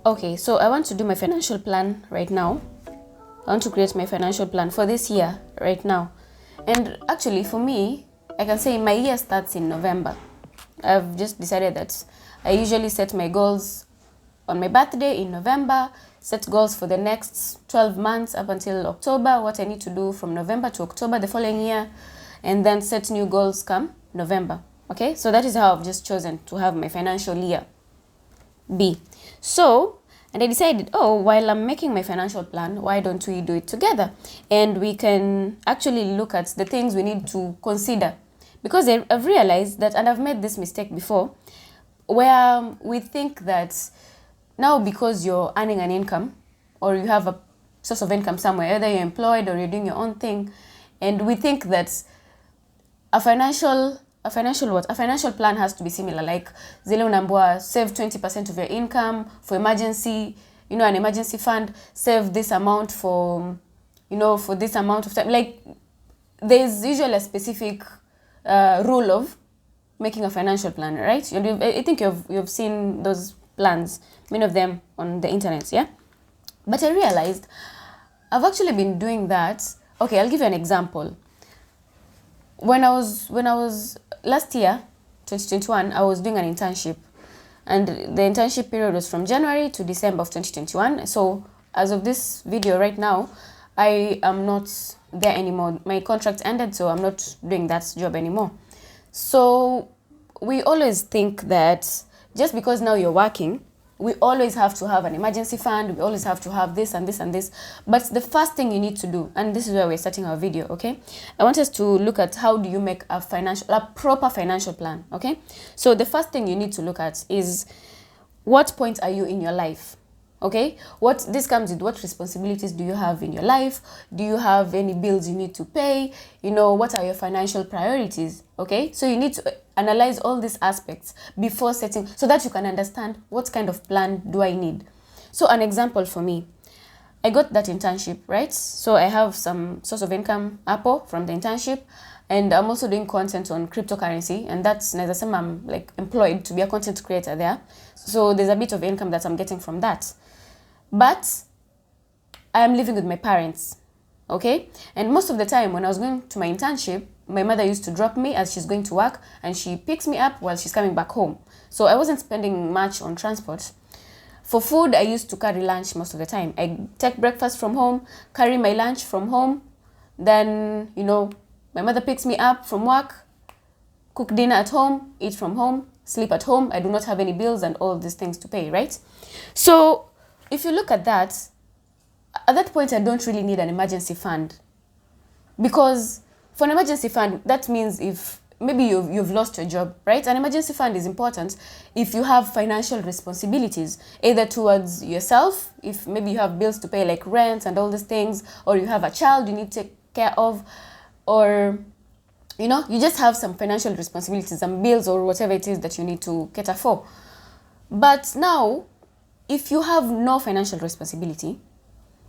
Okay, so I want to do my financial plan right now. I want to create my financial plan for this year right now. And actually, for me, I can say my year starts in November. I've just decided that I usually set my goals on my birthday in November, set goals for the next 12 months up until October, what I need to do from November to October the following year, and then set new goals come November. Okay, so that is how I've just chosen to have my financial year be. So, and I decided, oh, while I'm making my financial plan, why don't we do it together? And we can actually look at the things we need to consider. Because I've realized that, and I've made this mistake before, where we think that now because you're earning an income or you have a source of income somewhere, either you're employed or you're doing your own thing, and we think that a financial plan has to be similar, like zile unaambiwa save 20% of your income for emergency, an emergency fund, save this amount for for this amount of time. Like there's usually a specific rule of making a financial plan, right? I think you've seen those plans, many of them on the internet, yeah? But I realized I've actually been doing that. Okay, I'll give you an example. When I was last year, 2021, I was doing an internship, and the internship period was from January to December of 2021. So as of this video right now, I am not there anymore. My contract ended, so I'm not doing that job anymore. So we always think that just because now you're working, we always have to have an emergency fund, we always have to have this and this and this. But the first thing you need to do, and this is where we're starting our video, okay? I want us to look at how do you make a proper financial plan, okay? So the first thing you need to look at is what point are you in your life? Okay, this comes with what responsibilities do you have in your life? Do you have any bills you need to pay? What are your financial priorities? Okay, so you need to analyze all these aspects before setting, so that you can understand what kind of plan do I need. So an example for me, I got that internship, right? So I have some source of income from the internship, and I'm also doing content on cryptocurrency, and that's Nazasema, I'm like employed to be a content creator there. So there's a bit of income that I'm getting from that. But I am living with my parents, okay? And most of the time when I was going to my internship, my mother used to drop me as she's going to work, and she picks me up while she's coming back home. So I wasn't spending much on transport. For food, I used to carry lunch most of the time. I take breakfast from home, carry my lunch from home. Then, my mother picks me up from work, cook dinner at home, eat from home, sleep at home. I do not have any bills and all these things to pay, right? So if you look at that point, I don't really need an emergency fund. Because for an emergency fund, that means if maybe you've lost your job, right? An emergency fund is important if you have financial responsibilities, either towards yourself, if maybe you have bills to pay like rent and all these things, or you have a child you need to take care of, or you just have some financial responsibilities, some bills or whatever it is that you need to cater for. But now, if you have no financial responsibility,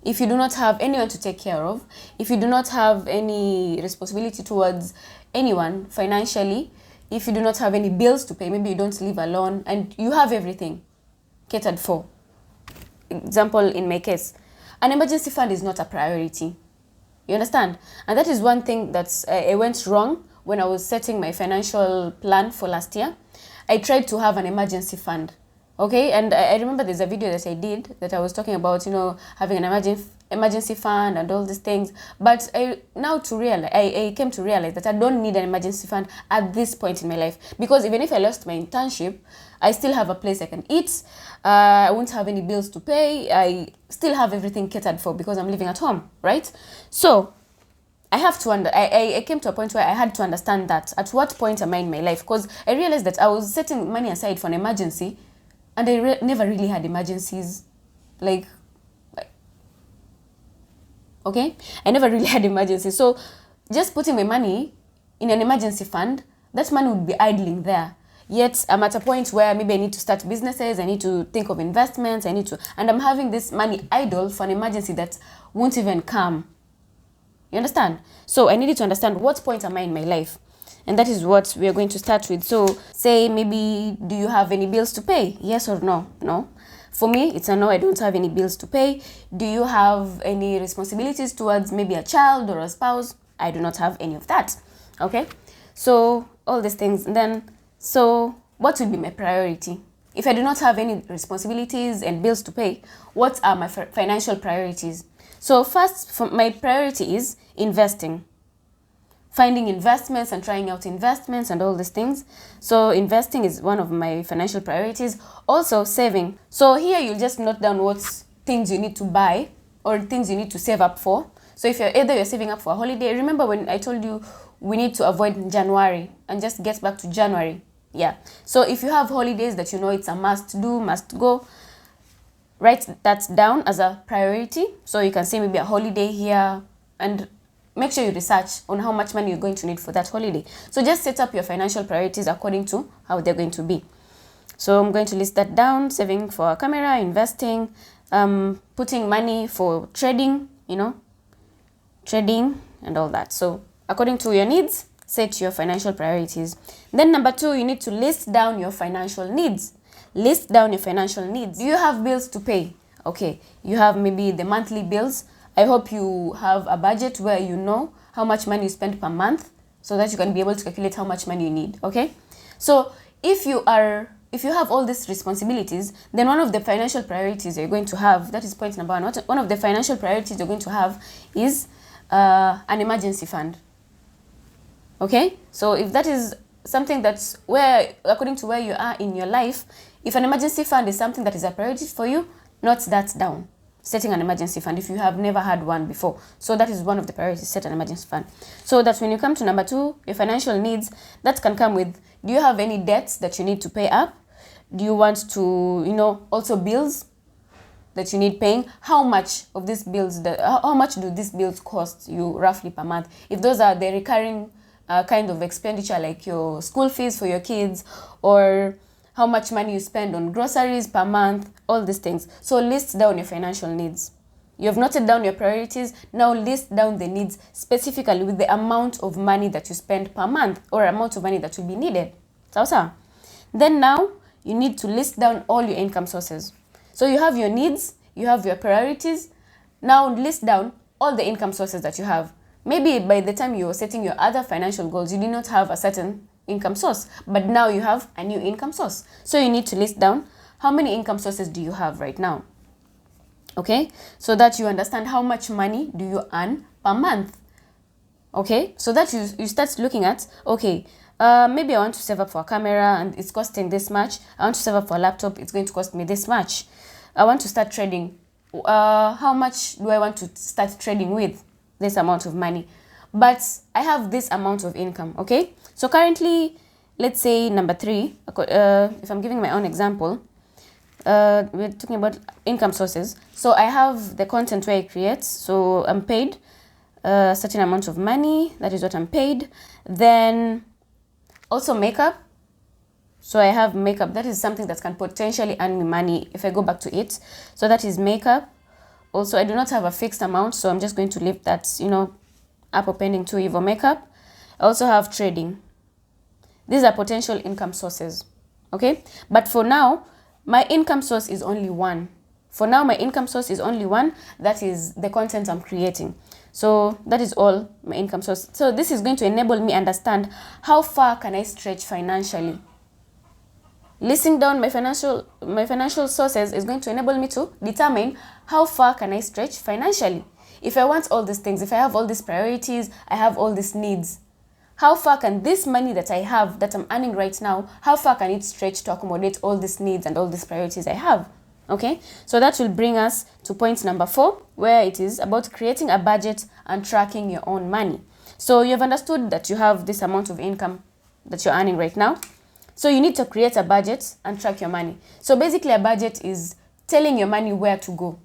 if you do not have anyone to take care of, if you do not have any responsibility towards anyone financially, if you do not have any bills to pay, maybe you don't live alone, and you have everything catered for. Example, in my case, an emergency fund is not a priority. You understand? And that is one thing that I went wrong when I was setting my financial plan for last year. I tried to have an emergency fund. Okay, and I remember there's a video that I did that I was talking about, having an emergency fund and all these things. But I came to realize that I don't need an emergency fund at this point in my life. Because even if I lost my internship, I still have a place I can eat. I won't have any bills to pay. I still have everything catered for because I'm living at home, right? So I have to I came to a point where I had to understand that at what point am I in my life? Because I realized that I was setting money aside for an emergency, and I never really had emergencies, okay? I never really had emergencies. So just putting my money in an emergency fund, that money would be idling there. Yet I'm at a point where maybe I need to start businesses, I need to think of investments, and I'm having this money idle for an emergency that won't even come. You understand? So I needed to understand what point am I in my life. And that is what we are going to start with. So say maybe, do you have any bills to pay? Yes or no? No. For me, it's a no, I don't have any bills to pay. Do you have any responsibilities towards maybe a child or a spouse? I do not have any of that. Okay, so all these things. And then, so what would be my priority? If I do not have any responsibilities and bills to pay, what are my financial priorities? So first, my priority is investing. Finding investments and trying out investments and all these things. So investing is one of my financial priorities. Also saving. So here you just note down what things you need to buy or things you need to save up for. So if you're saving up for a holiday, remember when I told you we need to avoid January and just get back to January. Yeah. So if you have holidays that you know it's a must do, must go, write that down as a priority. So you can say maybe a holiday here, and make sure you research on how much money you're going to need for that holiday. So just set up your financial priorities according to how they're going to be. So I'm going to list that down: saving for a camera, investing, putting money for trading, trading and all that. So according to your needs, set your financial priorities. Then number 2, you need to list down your financial needs. List down your financial needs. Do you have bills to pay? Okay, you have maybe the monthly bills. I hope you have a budget where you know how much money you spend per month so that you can be able to calculate how much money you need, okay? So if you have all these responsibilities, then one of the financial priorities you're going to have, that is point number 1, one of the financial priorities you're going to have is an emergency fund, okay? So if that is something that's where, according to where you are in your life, if an emergency fund is something that is a priority for you, note that down. Setting an emergency fund if you have never had one before. So that is one of the priorities, set an emergency fund. So that when you come to number 2, your financial needs, that can come with, do you have any debts that you need to pay up? Do you want to, also bills that you need paying? How much of these bills, how much do these bills cost you roughly per month? If those are the recurring kind of expenditure, like your school fees for your kids, or how much money you spend on groceries per month, all these things. So list down your financial needs. You have noted down your priorities. Now list down the needs specifically with the amount of money that you spend per month or amount of money that will be needed. So, then now you need to list down all your income sources. So you have your needs, you have your priorities. Now list down all the income sources that you have. Maybe by the time you were setting your other financial goals, you did not have a certain income source, but now you have a new income source. So you need to list down how many income sources do you have right now, okay? So that you understand how much money do you earn per month, okay? So that you start looking at, okay, maybe I want to save up for a camera and it's costing this much. I want to save up for a laptop, it's going to cost me this much. I want to start trading. How much do I want to start trading with? This amount of money. But I have this amount of income, okay? So currently, let's say number 3, if I'm giving my own example, we're talking about income sources. So I have the content where I create, so I'm paid a certain amount of money, that is what I'm paid. Then also makeup. So I have makeup, that is something that can potentially earn me money if I go back to it. So that is makeup. Also, I do not have a fixed amount, so I'm just going to leave that, up or pending to Evo makeup. I also have trading. These are potential income sources, okay? But for now, my income source is only one. For now, my income source is only one. That is the content I'm creating. So that is all my income source. So this is going to enable me understand how far can I stretch financially. Listing down my financial sources is going to enable me to determine how far can I stretch financially. If I want all these things, if I have all these priorities, I have all these needs, how far can this money that I have, that I'm earning right now, how far can it stretch to accommodate all these needs and all these priorities I have? Okay, so that will bring us to point number 4, where it is about creating a budget and tracking your own money. So you've understood that you have this amount of income that you're earning right now. So you need to create a budget and track your money. So basically a budget is telling your money where to go.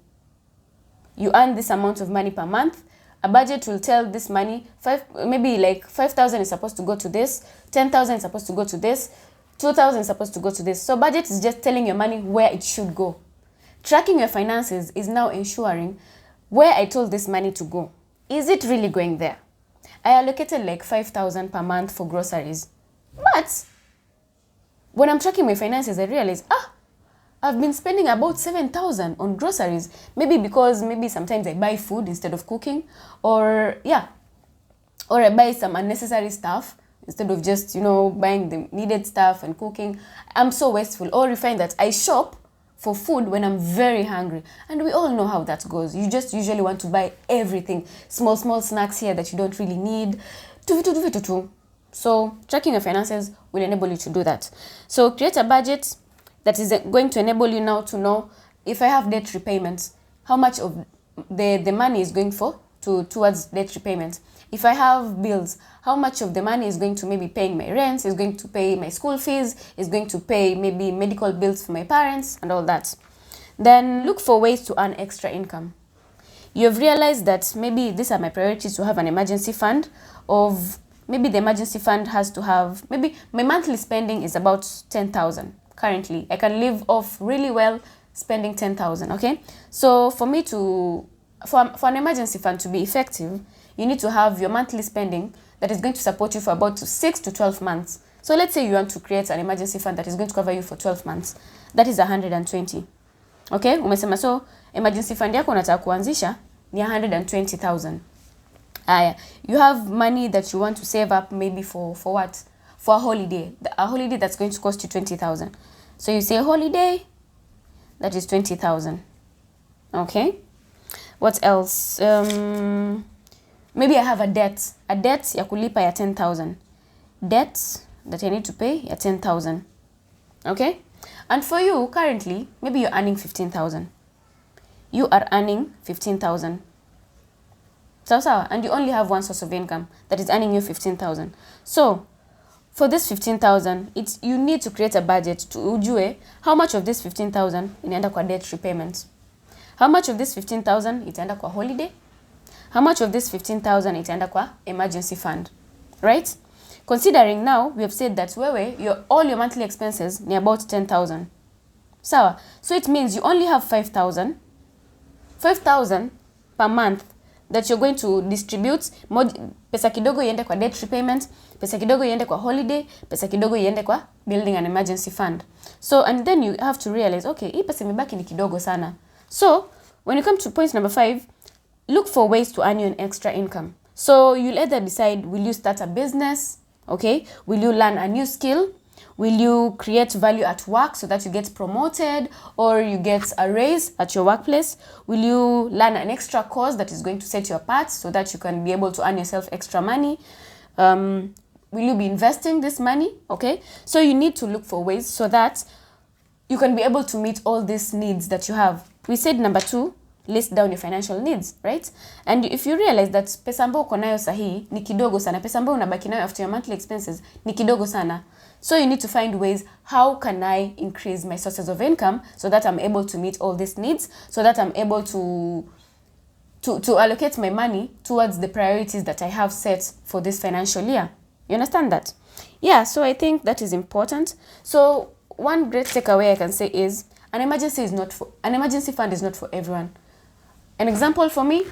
You earn this amount of money per month. A budget will tell this money, maybe like 5,000 is supposed to go to this, 10,000 is supposed to go to this, 2,000 is supposed to go to this. So budget is just telling your money where it should go. Tracking your finances is now ensuring where I told this money to go. Is it really going there? I allocated like 5,000 per month for groceries. But when I'm tracking my finances, I realize, I've been spending about 7,000 on groceries. Maybe because maybe sometimes I buy food instead of cooking, or or I buy some unnecessary stuff instead of just, buying the needed stuff and cooking. I'm so wasteful. Or you find that I shop for food when I'm very hungry. And we all know how that goes. You just usually want to buy everything. Small snacks here that you don't really need. So tracking your finances will enable you to do that. So create a budget that is going to enable you now to know, if I have debt repayments, how much of the money is going towards debt repayments. If I have bills, how much of the money is going to maybe paying my rent, is going to pay my school fees, is going to pay maybe medical bills for my parents and all that. Then look for ways to earn extra income. You've realized that maybe these are my priorities, to have an emergency fund of, maybe the emergency fund has to have, maybe my monthly spending is about 10,000 currently. I can live off really well spending 10,000, okay? So for an emergency fund to be effective, you need to have your monthly spending that is going to support you for about 6 to 12 months. So let's say you want to create an emergency fund that is going to cover you for 12 months. That is 120. Okay? Umesema so emergency fund yako unataka kuanzisha ni 120,000. You have money that you want to save up maybe for what? For a holiday. A holiday that's going to cost you 20,000. So you say holiday, that is 20,000. Okay? What else? Maybe I have a debt ya kulipa ya 10,000. Debt that I need to pay ya 10,000. Okay? And for you, currently, maybe you're earning 15,000. You are earning 15,000. Sawa, and you only have one source of income that is earning you 15,000. So, for this 15,000, you need to create a budget to ujue how much of this 15,000 inaenda kwa debt repayments. How much of this 15,000 itaenda kwa holiday? How much of this 15,000 itaenda kwa emergency fund? Right? Considering now, we have said that all your monthly expenses ni about 10,000. Sawa. So it means you only have 5,000 per month that you're going to distribute. Pesa kidogo iende kwa debt repayment, pesa kidogo iende kwa holiday, pesa kidogo iende kwa building an emergency fund. So, and then you have to realize, okay, hii pesa imebaki ni kidogo sana. So, when you come to point number 5, look for ways to earn you an extra income. So, you'll either decide, will you start a business? Okay? Will you learn a new skill? Will you create value at work so that you get promoted or you get a raise at your workplace? Will you learn an extra course that is going to set you apart so that you can be able to earn yourself extra money? Will you be investing this money? Okay? So you need to look for ways so that you can be able to meet all these needs that you have. We said number 2, list down your financial needs, right? And if you realize that pesa ambayo uko nayo sahi ni kidogo sana, pesa ambayo unabaki nayo after your monthly expenses ni kidogo sana. So you need to find ways, how can I increase my sources of income so that I'm able to meet all these needs, so that I'm able to allocate my money towards the priorities that I have set for this financial year. You understand that? Yeah, so I think that is important. So one great takeaway I can say is an emergency fund is not for everyone. An example for me,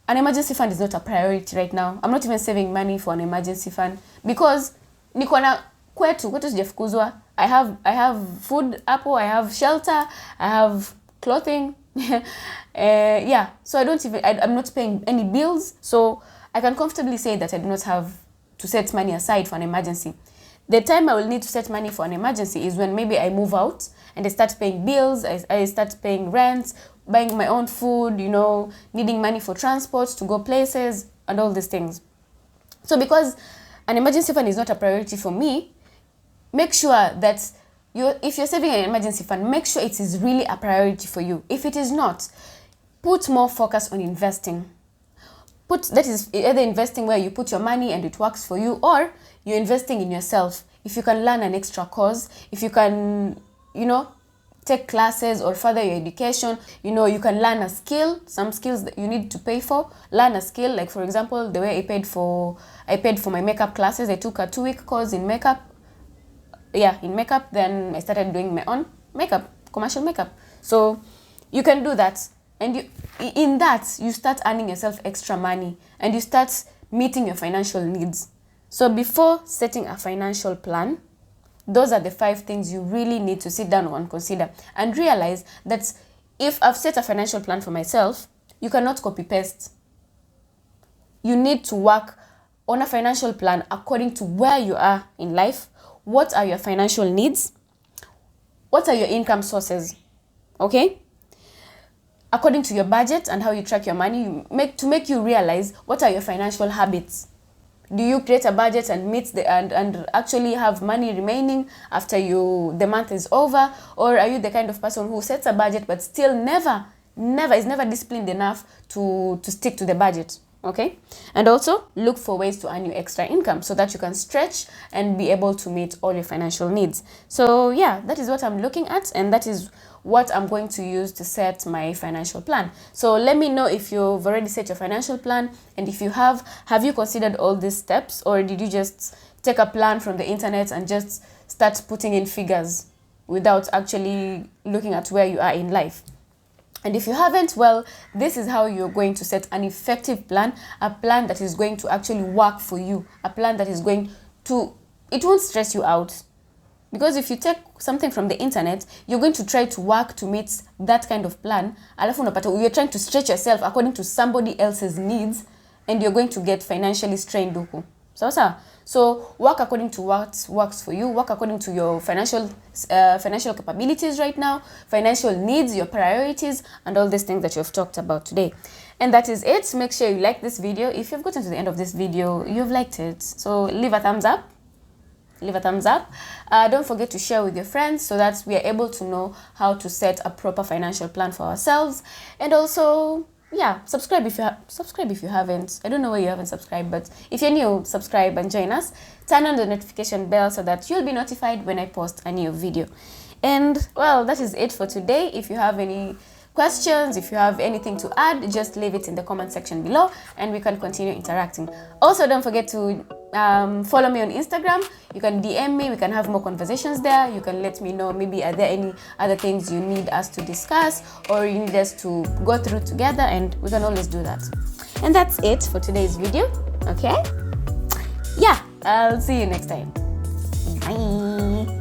an emergency fund is not a priority right now. I'm not even saving money for an emergency fund because niko na kwetu sijafukuzwa. I have food hapo, I have shelter, I have clothing. Yeah, so I'm not paying any bills, so I can comfortably say that I do not have to set money aside for an emergency. The time I will need to set money for an emergency is when maybe I move out and I start paying bills, I start paying rents, buying my own food, needing money for transport to go places and all these things. So because an emergency fund is not a priority for me, make sure that if you're saving an emergency fund, make sure it is really a priority for you. If it is not, put more focus on investing. That is either investing where you put your money and it works for you, or you're investing in yourself. If you can learn an extra course, if you can, take classes or further your education, you can learn a skill, some skills that you need to pay for. Learn a skill, like for example, the way I paid for my makeup classes. I took a 2-week course in makeup. Yeah, in makeup. Then I started doing my own makeup, commercial makeup. So you can do that. And in that, you start earning yourself extra money and you start meeting your financial needs. So before setting a financial plan, Those are the 5 things you really need to sit down and consider, and realize that if I've set a financial plan for myself, you cannot copy paste. You need to work on a financial plan according to where you are in life. What are your financial needs? What are your income sources? Okay? According to your budget and how you track your money, to make you realize what are your financial habits. Do you create a budget and meet and actually have money remaining after the month is over? Or are you the kind of person who sets a budget but still is never disciplined enough to stick to the budget? Okay? And also look for ways to earn you extra income so that you can stretch and be able to meet all your financial needs. So yeah, that is what I'm looking at, and that is what I'm going to use to set my financial plan. So let me know if you've already set your financial plan, and if you have you considered all these steps, or did you just take a plan from the internet and just start putting in figures without actually looking at where you are in life? And if you haven't, well, this is how you're going to set an effective plan, a plan that is going to actually work for you, a plan that is going to, it won't stress you out. Because if you take something from the internet, you're going to try to work to meet that kind of plan. Alafu unapata you're trying to stretch yourself according to somebody else's needs, and you're going to get financially strained huku. So work according to what works for you. Work according to your financial capabilities right now, financial needs, your priorities, and all these things that you've talked about today. And that is it. Make sure you like this video. If you've gotten to the end of this video, you've liked it. So leave a thumbs up. Don't forget to share with your friends so that we are able to know how to set a proper financial plan for ourselves. And also, yeah, subscribe if you haven't. I don't know why you haven't subscribed, but if you're new, subscribe and join us. Turn on the notification bell so that you'll be notified when I post a new video. And well, that is it for today. If you have any questions, if you have anything to add, just leave it in the comment section below and we can continue interacting. Also, don't forget to follow me on Instagram. You can DM me, we can have more conversations there. You can let me know, maybe are there any other things you need us to discuss or you need us to go through together, and we can always do that. And that's it for today's video. Okay? Yeah, I'll see you next time. Bye.